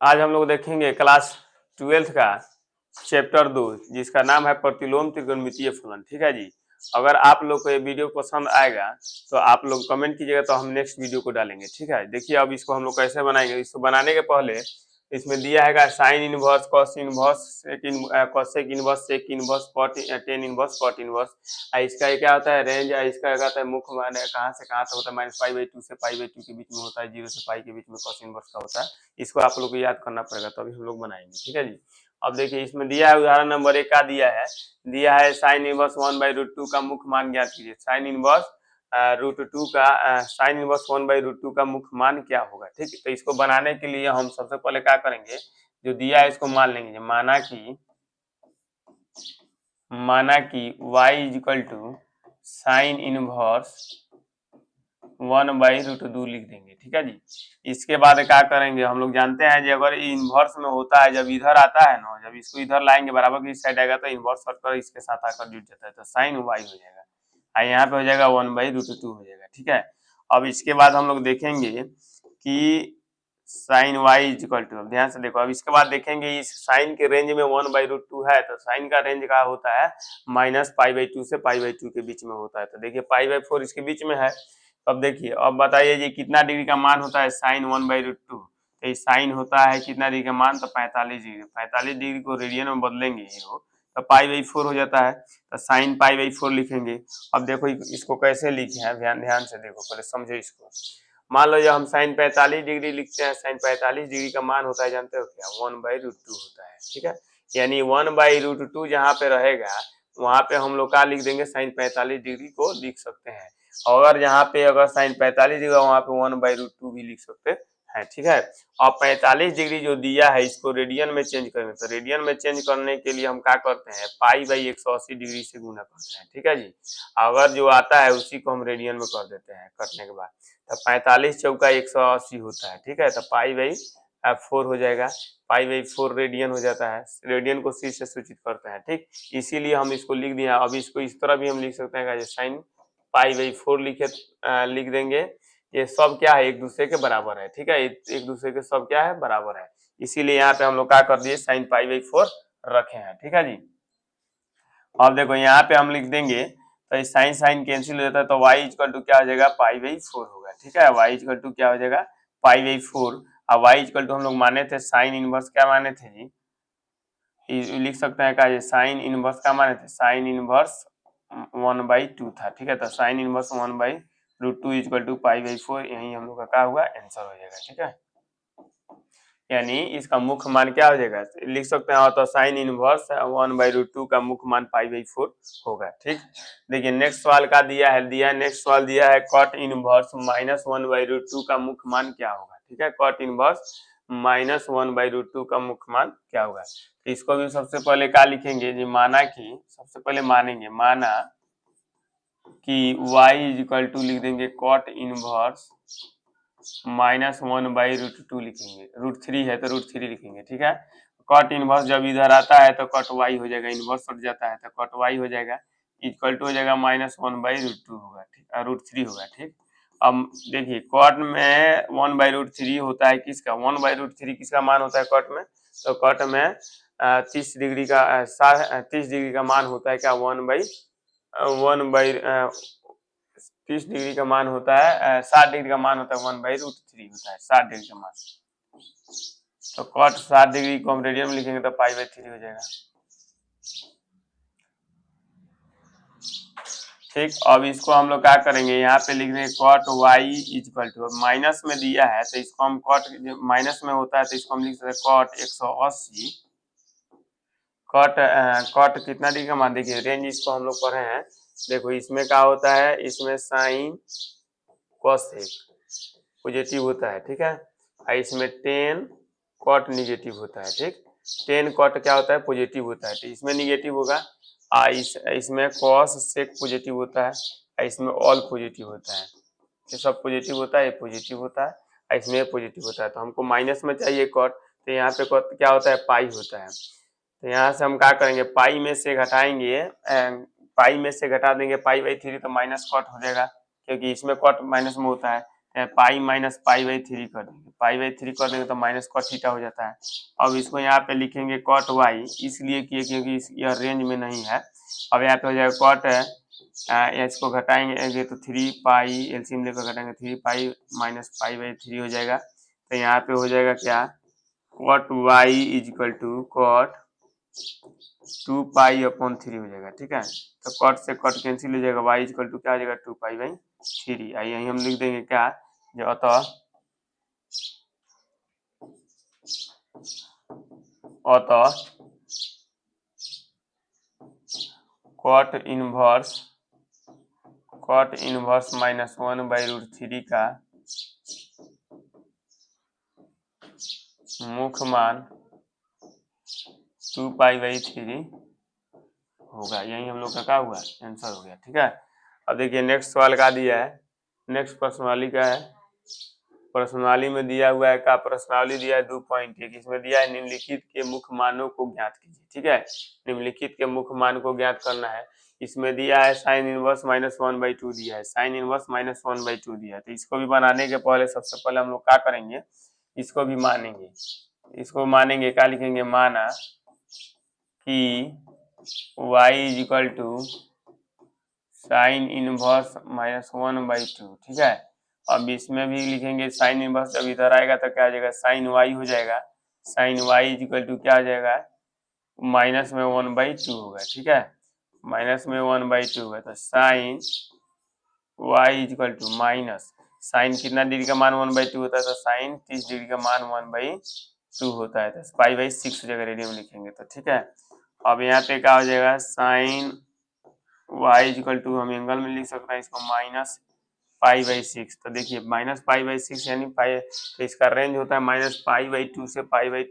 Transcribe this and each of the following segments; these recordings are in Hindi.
आज हम लोग देखेंगे क्लास 12th का चैप्टर 2 जिसका नाम है प्रतिलोम त्रिकोणमितीय फलन। ठीक है जी। अगर आप लोग को ये वीडियो पसंद आएगा तो आप लोग कमेंट कीजिएगा, तो हम नेक्स्ट वीडियो को डालेंगे। ठीक है, देखिए अब इसको हम लोग कैसे बनाएंगे। इसको बनाने के पहले इसमें दिया है sine inverse, cos inverse, cosec inverse, sec inverse, cot, tan inverse, cot inverse. इसका क्या होता है रेंज, इसका क्या होता है मुख्य मान कहाँ से कहाँ तक होता है, -π/2 से π/2 के बीच में होता है, 0 से पाई के बीच में कॉस इनवर्स का होता है। इसको आप लोग को याद करना पड़ेगा, तभी हम लोग बनाएंगे। ठीक है जी। अब देखिए इसमें दिया है उदाहरण नंबर 1 का दिया है साइन इनवर्स 1/√2 का मुख्य मान ज्ञात कीजिए। साइन इनवर्स √2 का साइन इनवर्स 1/√2 का मुख्य मान क्या होगा। ठीक है, तो इसको बनाने के लिए हम सबसे पहले क्या करेंगे, जो दिया है इसको मान लेंगे। माना कि y equal to sine inverse 1/√2 लिख देंगे। ठीक है जी। इसके बाद क्या करेंगे, हम लोग जानते हैं जी अगर इनवर्स में होता है, जब इधर आता है ना, जब इसको इधर लाएंगे बराबर की साइड आएगा तो इनवर्स हटकर इसके साथ आकर जुड़ जाता है, तो साइन y हो जाएगा। यहाँ पे हो जाएगा 1/√2 हो जाएगा। ठीक है, अब इसके बाद हम लोग देखेंगे कि साइन y इक्वल टू, ध्यान से देखो, अब इसके बाद देखेंगे इस साइन के रेंज में 1/√2 है, तो साइन का रेंज क्या होता है -π/2 से π/2 के बीच में होता है। तो देखिए π/4 इसके बीच में है। अब देखिए, अब बताइए जी कितना डिग्री का मान होता है साइन 1/√2। तो साइन होता है कितना डिग्री का मान, तो 45 डिग्री। 45 डिग्री को रेडियन में बदलेंगे तो π/4 हो जाता है, तो साइन π/4 लिखेंगे। अब देखो इसको कैसे लिखे हैं, ध्यान से देखो, पहले समझो इसको। मान लो जब हम साइन 45 डिग्री लिखते हैं, साइन 45 डिग्री का मान होता है जानते हो क्या, 1/√2 होता है। ठीक है, यानी 1/√2 जहाँ पे रहेगा वहां पे हम लोग क्या लिख देंगे, साइन 45 डिग्री को लिख सकते हैं। और यहाँ पे अगर साइन 45 डिग्री वहां पे 1/√2 भी लिख सकते हैं। ठीक है, अब 45 डिग्री जो दिया है इसको रेडियन में चेंज करेंगे, तो रेडियन में चेंज करने के लिए हम क्या करते हैं, π/180 डिग्री से गुना करते हैं। ठीक है जी, अगर जो आता है उसी को हम रेडियन में कर देते हैं करने के बाद, तो 45 चौका 180 होता है। ठीक है, तो π/4 हो जाएगा, π/4 रेडियन हो जाता है, रेडियन को सी से सूचित करते हैं। ठीक, इसीलिए हम इसको लिख दिया। अब इसको इस तरह भी हम लिख सकते हैं, साइन π/4 लिख देंगे। ये सब क्या है, एक दूसरे के बराबर है। ठीक है, एक दूसरे के सब क्या है, बराबर है, इसीलिए यहाँ पे हम लोग क्या कर दिए, साइन π/4 रखे हैं। ठीक है जी। अब देखो यहाँ पे हम लिख देंगे, तो साइन साइन कैंसिल हो जाता है, तो y इक्वल टू क्या हो जाएगा, π/4 होगा। ठीक है, y इक्वल टू क्या हो जाएगा, π/4। अब y इक्वल टू हम लोग माने थे साइन इनवर्स, क्या माने थे जी, लिख सकते हैं क्या, साइन इनवर्स का माने थे, साइन इनवर्स 1/2 था। ठीक है, तो साइन इनवर्स 1/√2 इक्वल टू π/4, यही हम लोग का क्या हुआ, आंसर हो जाएगा। ठीक है, यानी इसका मुख्य मान क्या हो जाएगा, लिख सकते हैं, तो साइन इनवर्स 1/√2 का मुख्य मान π/4 होगा। ठीक, देखिए नेक्स्ट सवाल का नेक्स्ट सवाल दिया है कॉट इनवर्स -1/√2 का मुख्य मान क्या होगा। ठीक है, कॉट इनवर्स -1/√2 का मुख्य मान क्या होगा। तो इसको भी सबसे पहले क्या लिखेंगे जी, सबसे पहले माना कि y इक्वल टू लिख देंगे कॉट इनवर्स -1/√2 लिखेंगे, √3 है तो √3 लिखेंगे। ठीक है, कॉट इनवर्स जब इधर आता है तो कॉट y हो जाएगा, इनवर्स हट जाता है तो कॉट y हो जाएगा, इक्वल टू हो जाएगा -1/√2 होगा। ठीक, √3 होगा। ठीक, अब देखिए कॉट में 1/√3 होता है, किसका 1/√3 किसका मान होता है कॉट में, तो कॉट में 30 डिग्री का 30 डिग्री का मान होता है क्या, 30 डिग्री का मान होता है, 60 डिग्री का मान होता है 1/√3 होता है, 60 डिग्री का मान। तो कॉट 60 डिग्री को हम रेडियन में लिखेंगे तो π/3 हो जाएगा। ठीक, अब इसको हम लोग क्या करेंगे, यहाँ पे लिख देंगे cot y equal to, minus में दिया है तो इसको हम कॉट, माइनस में होता है तो इसको हम लिख सकते हैं कॉट 180, कॉट कितना डिग्री का मान, देखिए रेंज इसको हम लोग पढ़े हैं। देखो इसमें क्या होता है, इसमें साइन कोसेक पॉजिटिव होता है। ठीक है, इसमें टेन कॉट निगेटिव होता है। ठीक, टेन कॉट क्या होता है, पॉजिटिव होता है, तो इसमें निगेटिव होगा। इसमें कॉस सेक पॉजिटिव होता है, इसमें ऑल पॉजिटिव होता है, ये सब पॉजिटिव होता है, ये पॉजिटिव होता है, इसमें पॉजिटिव होता है। तो हमको माइनस में चाहिए कॉट, तो यहाँ पे कॉट क्या होता है, पाई होता है। तो यहाँ से हम क्या करेंगे, पाई में से घटाएंगे, पाई में से घटा देंगे π/3 तो माइनस कॉट हो जाएगा, क्योंकि इसमें कॉट माइनस में होता है, पाई माइनस पाई बाई 3 कर देंगे, पाई बाई 3 कर देंगे तो माइनस कॉट थीटा हो जाता है। अब इसको यहाँ पे लिखेंगे कॉट वाई, इसलिए किए क्योंकि यह रेंज में नहीं है। अब यहाँ पे हो जाएगा कॉट एच को घटाएंगे तो 3 पाई एलसीएम लेकर घटाएंगे 3 पाई माइनस पाई बाई 3 हो जाएगा। तो यहाँ पे हो जाएगा क्या, cot y is equal to cot 2 pi upon 3 हो जाएगा। ठीक है, तो कॉट से कॉट कैंसिल हो जाएगा, वाई इज इक्वल टू क्या हो जाएगा 2 पाई बाई 3। आई यही हम लिख देंगे क्या, जो अतः cot inverse minus 1 by root 3 का मुख्य मान 2 पाई बाई 3 होगा। यही हम लोग का क्या हुआ, आंसर हो गया। ठीक है, अब देखिए नेक्स्ट सवाल का दिया है, नेक्स्ट प्रश्नावली का है। प्रश्नावली में दिया हुआ है का, प्रश्नावली दिया है 2.1, इसमें दिया है निम्नलिखित के मुख्य मानों को ज्ञात कीजिए। ठीक है, निम्नलिखित के मुख्य मान को ज्ञात करना है। इसमें दिया है साइन इनवर्स माइनस 1/2 दिया है, साइन इनवर्स माइनस 1/2 दिया है। तो इसको भी बनाने के पहले सबसे पहले हम लोग क्या करेंगे, इसको भी मानेंगे। इसको मानेंगे, क्या लिखेंगे, माना कि y is equal to sine inverse minus 1/2। ठीक है, अब इसमें भी लिखेंगे साइन इनवर्स, जब इधर आएगा तो क्या आ जाएगा, साइन वाई हो जाएगा। Sine y is equal to क्या आ जाएगा, माइनस में 1/2 होगा। ठीक है, माइनस में 1/2 होगा, तो sine y is equal to minus, sine कितना डिग्री का मान 1/2 होता है, तो साइन 30 डिग्री का मान 1/2 होता है, तो पाई बाई 6 जगह रेडियन लिखेंगे। तो ठीक है, अब यहाँ पे क्या हो जाएगा, sine y is equal to, हम एंगल में लिख सकते हैं इसको माइनस पाई बाई 6। तो देखिए माइनस पाई बाई 6 यानी पाई, तो इसका रेंज होता है माइनस पाई बाई 2 से पाई बाई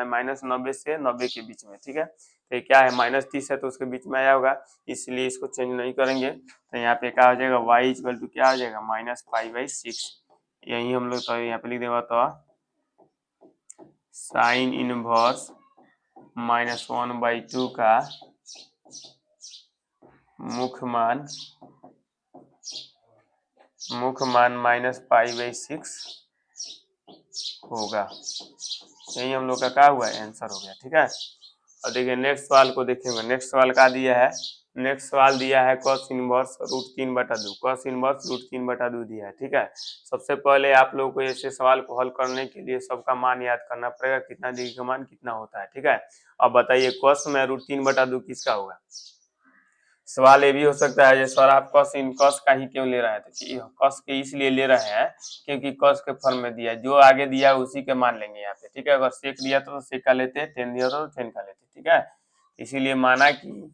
माइनस 90 से 90 के बीच में। ठीक है, तो ये क्या है, माइनस 30 है तो उसके बीच में आया होगा, इसलिए इसको चेंज नहीं करेंगे। तो यहाँ पे क्या हो जाएगा, वाई इक्वल टू क्या हो जाएगा, माइनस पाई बाई 6। यही हम लोग तो यहाँ पे लिख देगा, तो साइन इनवर्स माइनस 1/2 का मुख्य मान माइनस पाई बाई 6 होगा। यही हम लोग का क्या हुआ, आंसर हो गया। ठीक है, और देखिए नेक्स्ट सवाल को देखेंगे। नेक्स्ट सवाल का दिया है, नेक्स्ट सवाल दिया है cos इनवर्स √3/2, cos इनवर्स √3/2 दिया है। ठीक है, सबसे पहले आप लोगों को ऐसे सवाल को हल करने के लिए सबका मान याद करना पड़ेगा, कितना डिग्री का मान कितना होता है। ठीक है, अब बताइए cos में √3/2 किसका होगा। सवाल ये भी हो सकता है, जैसे सर आप कॉस का ही क्यों ले रहे हैं, तो कॉस के इसलिए ले रहे हैं क्योंकि कॉस के फॉर्म में दिया है, जो आगे दिया है उसी के मान लेंगे यहाँ पे। ठीक है, अगर सेक दिया तो सेक का लेते, टेन दिया तो टेन का लेते। ठीक है, इसीलिए माना कि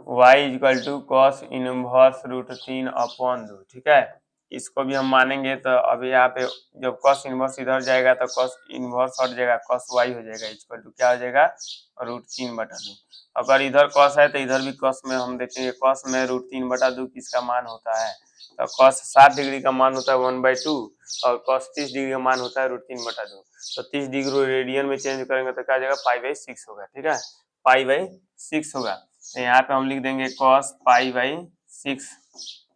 y equal to cos inverse √3/2। ठीक है, इसको भी हम मानेंगे। तो अभी यहाँ पे जब कॉस इनवर्स इधर जाएगा तो कॉस इनवर्स हट जाएगा, कॉस y हो जाएगा इक्वल टू क्या हो जाएगा, √3/2। अगर इधर कॉस है तो इधर भी कॉस में हम देखेंगे, कॉस में √3/2 किसका मान होता है, तो कॉस 60 डिग्री का मान होता है 1/2 और कॉस 30 डिग्री का मान होता है √3/2। तो 30 डिग्री रेडियन में चेंज करेंगे तो क्या आ जाएगा, पाई बाई 6 होगा। ठीक है, पाई बाई 6 होगा। तो यहाँ पे हम लिख देंगे कॉस पाई बाई 6,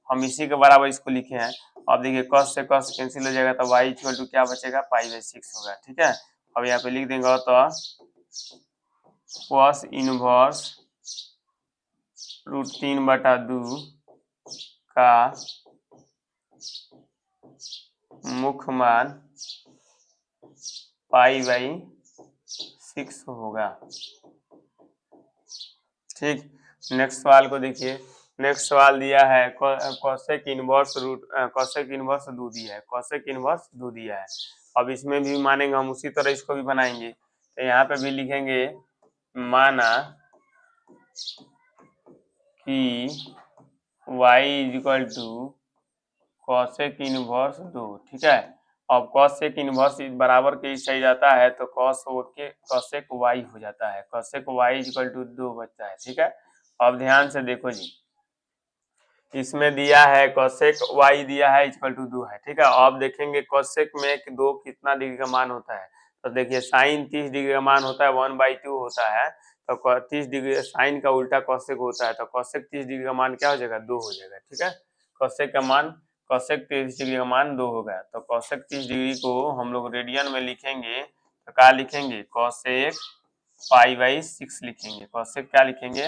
हम इसी के बराबर इसको लिखे हैं। अब देखिए कॉस से कॉस कैंसिल हो जाएगा, तो वाई इक्वल टू क्या बचेगा, पाई बाई 6 होगा। ठीक है, अब यहाँ पे लिख देंगे तो कॉस इनवर्स √3/2 का मुख्य मान पाई बाई 6 होगा। ठीक, नेक्स्ट सवाल को देखिए। नेक्स्ट सवाल दिया है कोसेक इनवर्स 2 दिया है, कोसेक इनवर्स 2 दिया है। अब इसमें भी मानेंगे हम, उसी तरह इसको भी बनाएंगे। तो यहाँ पे भी लिखेंगे माना कि y is equal to cosec inverse 2। ठीक है, अब कोसेक इनवर्स बराबर के इस साइड आता है तो कॉस के कोसेक y हो जाता है, cosec y is equal to 2 बचता है। ठीक है, अब ध्यान से देखो जी, इसमें दिया है कोसेक y दिया है इक्वल टू 2 है। ठीक है, अब देखेंगे कोसेक में 2 कितना डिग्री का मान होता है, तो देखिए साइन 30 डिग्री का मान होता है 1/2 होता है, तो 30 डिग्री साइन का उल्टा कोसेक होता है, तो कोसेक 30 डिग्री का मान क्या हो जाएगा, 2 हो जाएगा। ठीक है, कोसेक का मान कोसेक 30 डिग्री का मान 2 होगा। तो कोसेक 30 डिग्री को हम लोग रेडियन में लिखेंगे तो क्या लिखेंगे, कोसेक पाई/6 लिखेंगे। कोसेक क्या लिखेंगे,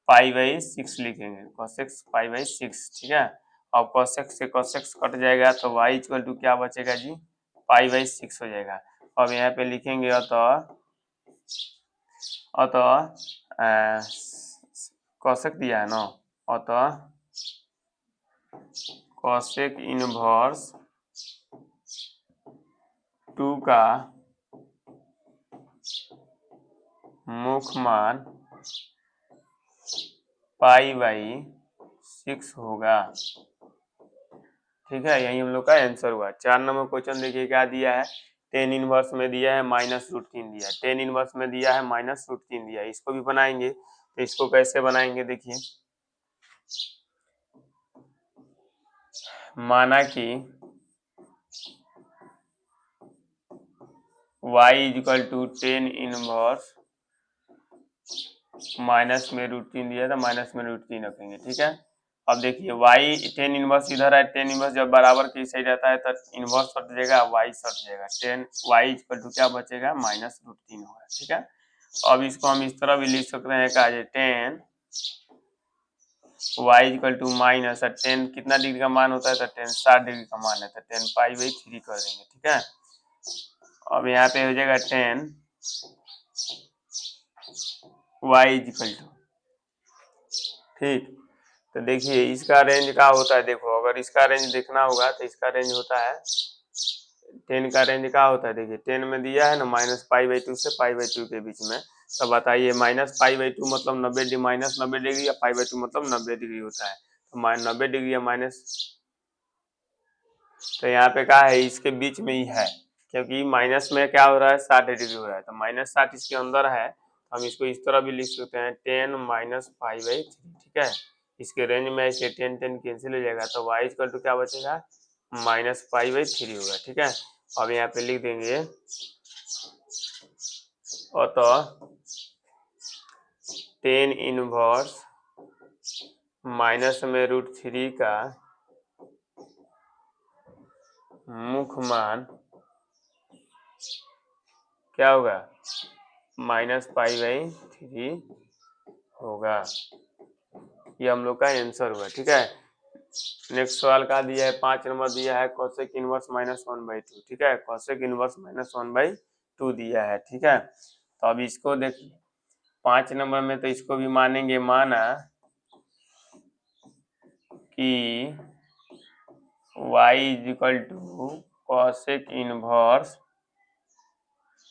पाई/6 लिखेंगे, कोसेक पाई/6, ठीक है। अब कोसेक से कोसेक कट जाएगा तो y इक्वल टू क्या बचेगा जी, पाई/6 हो जाएगा। अब यहाँ पे लिखेंगे अतः कोसेक दिया है ना, अतः कोसेक इनवर्स 2 का मुख्य मान पाई/6 होगा, ठीक है। यही हम लोग का आंसर हुआ। 4 नंबर क्वेश्चन देखिए क्या दिया है, टेन इनवर्स में दिया है -√3 दिया है, टेन इनवर्स में दिया है -√3 दिया है। इसको भी बनाएंगे तो इसको कैसे बनाएंगे देखिए, माना कि y equal to tan inverse minus में √3 दिया था, माइनस में √3 रखेंगे, ठीक है। अब देखिए y टेन इनवर्स इधर है, टेन इनवर्स जब बराबर की साइड रहता है तो इनवर्स कट जाएगा, y कट जाएगा, टेन y इक्वल टू क्या बचेगा, -√3 होगा, ठीक है। अब इसको हम इस तरह भी लिख सकते हैं का tan y equal to minus, tan कितना डिग्री का मान होता है, तो टेन 60 डिग्री का मान है, तो टेन पाई/3 कर देंगे, ठीक है। अब यहाँ पे हो जाएगा टेन y इक्वल टू, ठीक। तो देखिए इसका रेंज क्या होता है, देखो अगर इसका रेंज देखना होगा तो इसका रेंज होता है, टेन का रेंज क्या होता है, देखिए टेन में दिया है ना -पाई/2 से पाई/2 के बीच में। तो बताइए -पाई/2 मतलब 90 डिग्री, -90 डिग्री, या पाई/2 मतलब 90 डिग्री होता है। तो 90 डिग्री या माइनस, तो यहाँ पे क्या है, इसके बीच में ही है, क्योंकि माइनस में क्या हो रहा है, 60 डिग्री हो रहा है, तो -60 इसके अंदर है। हम इसको इस तरह भी लिख सकते हैं, टेन माइनस पाई/3, ठीक है। इसके रेंज में ऐसे टेन टेन कैंसिल हो जाएगा, तो y इक्वल टू क्या बचेगा, -पाई/3 होगा, ठीक है। अब यहाँ पे लिख देंगे अतः टेन इनवर्स माइनस में √3 का मुख्य मान क्या होगा, -पाई/3 होगा। ये हम लोग का आंसर हुआ, ठीक है। नेक्स्ट सवाल का दिया है, 5 नंबर दिया है, कोसेक इनवर्स -1/2, ठीक है, कोसेक इनवर्स -1/2 दिया है, ठीक है। तो अब इसको देखिए 5 नंबर में तो इसको भी मानेंगे, माना कि y equal to cosec inverse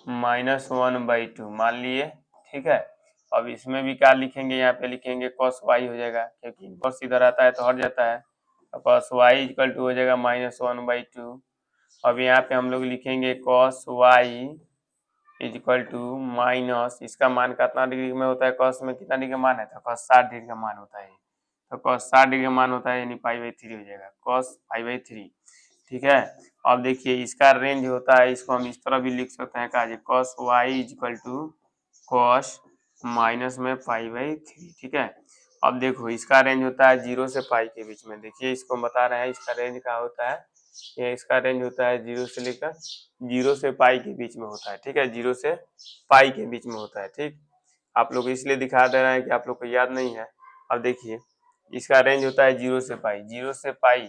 -1/2 मान लिए, ठीक है। अब इसमें भी क्या लिखेंगे, यहाँ पे लिखेंगे cos y हो जाएगा, क्योंकि इनवर्स इधर आता है तो हट जाता है, तो cos y इक्वल टू हो जाएगा -1/2। अब यहाँ पे हम लोग लिखेंगे cos y equal to minus, इसका मान कितना डिग्री में होता है, cos में कितना डिग्री का मान है, तो cos 60 डिग्री का मान होता है, तो cos 60 डिग्री का मान होता है, यानी पाई/3 हो जाएगा, cos पाई/3, ठीक है। अब देखिए इसका रेंज होता है, इसको हम इस तरह भी लिख सकते हैं, कहा cos y equal to cos minus में पाई/3, ठीक है। अब देखो इसका रेंज होता है 0 से पाई के बीच में, देखिए इसको बता रहे हैं इसका रेंज क्या होता है, ये इसका रेंज होता है 0 से लेकर 0 से पाई के बीच में होता है, ठीक है, 0 से पाई के बीच में होता है, ठीक। आप लोग इसलिए दिखा दे रहे हैं कि आप लोग को याद नहीं है। अब देखिए इसका रेंज होता है 0 से पाई, 0 से पाई,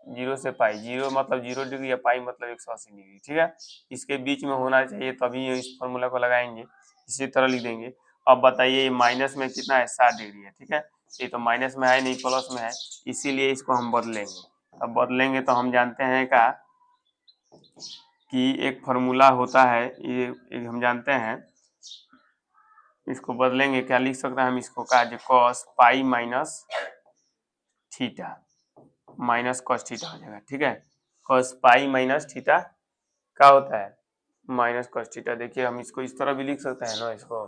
0 से पाई, 0 मतलब 0 डिग्री या पाई मतलब 180 डिग्री, ठीक है। इसके बीच में होना चाहिए, तभी इस फॉर्मूला को लगाएंगे, इसी तरह लिख देंगे। अब बताइए माइनस में कितना है, 60 डिग्री है, ठीक है। ये तो माइनस में है नहीं, प्लस में है, इसीलिए इसको हम बदलेंगे। अब बदलेंगे तो हम जानते हैं का कि एक फॉर्मूला होता है, ये हम जानते हैं, इसको बदलेंगे क्या लिख सकते हैं हम, इसको का cos pi minus theta minus cos theta हो जाएगा, ठीक है। cos पाई माइनस थीटा क्या होता है, माइनस cos थीटा। देखिए हम इसको इस तरह भी लिख सकते हैं ना, इसको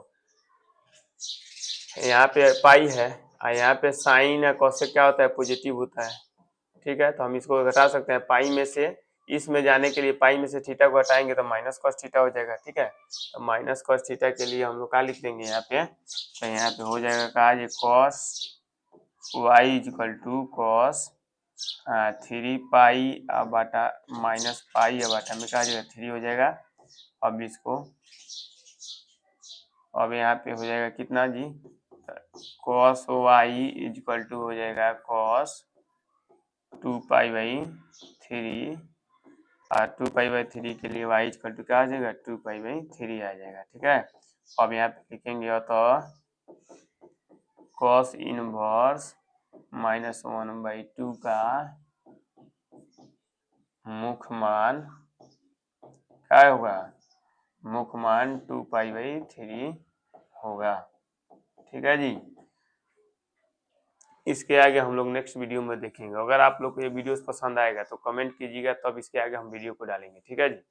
यहाँ पे पाई है और यहाँ पे साइन या cos से क्या होता है, पॉजिटिव होता है, ठीक है। तो हम इसको घटा सकते हैं, पाई में से इसमें जाने के लिए पाई में से थीटा को हटाएंगे तो माइनस cos थीटा हो जाएगा, ठीक है। तो माइनस cos थीटा के लिए हम लोग क्या लिख देंगे यहाँ पे, तो यहाँ पे हो जाएगा कहा cos y equal to cos 3 pi बटा माइनस पाई बटा में क्या हो जाएगा 3 हो जाएगा। अब इसको अब यहाँ पे हो जाएगा कितना जी, कॉस वाई इक्वल टू हो जाएगा कॉस 2 पाई बाई 3 और 2 पाई बाई 3 के लिए वाई इक्वल टू क्या आ जाएगा 2 पाई बाई 3 आ जाएगा। ठीक है, अब यहाँ पे लिखेंगे तो कॉस इनवर्स -1/2 का मुख्य मान क्या होगा, मुख्य मान 2 पाई बाई 3 होगा। ठीक है जी, इसके आगे हम लोग नेक्स्ट वीडियो में देखेंगे। अगर आप लोग को ये वीडियोस पसंद आएगा तो कमेंट कीजिएगा, तब इसके आगे हम वीडियो को डालेंगे। ठीक है जी।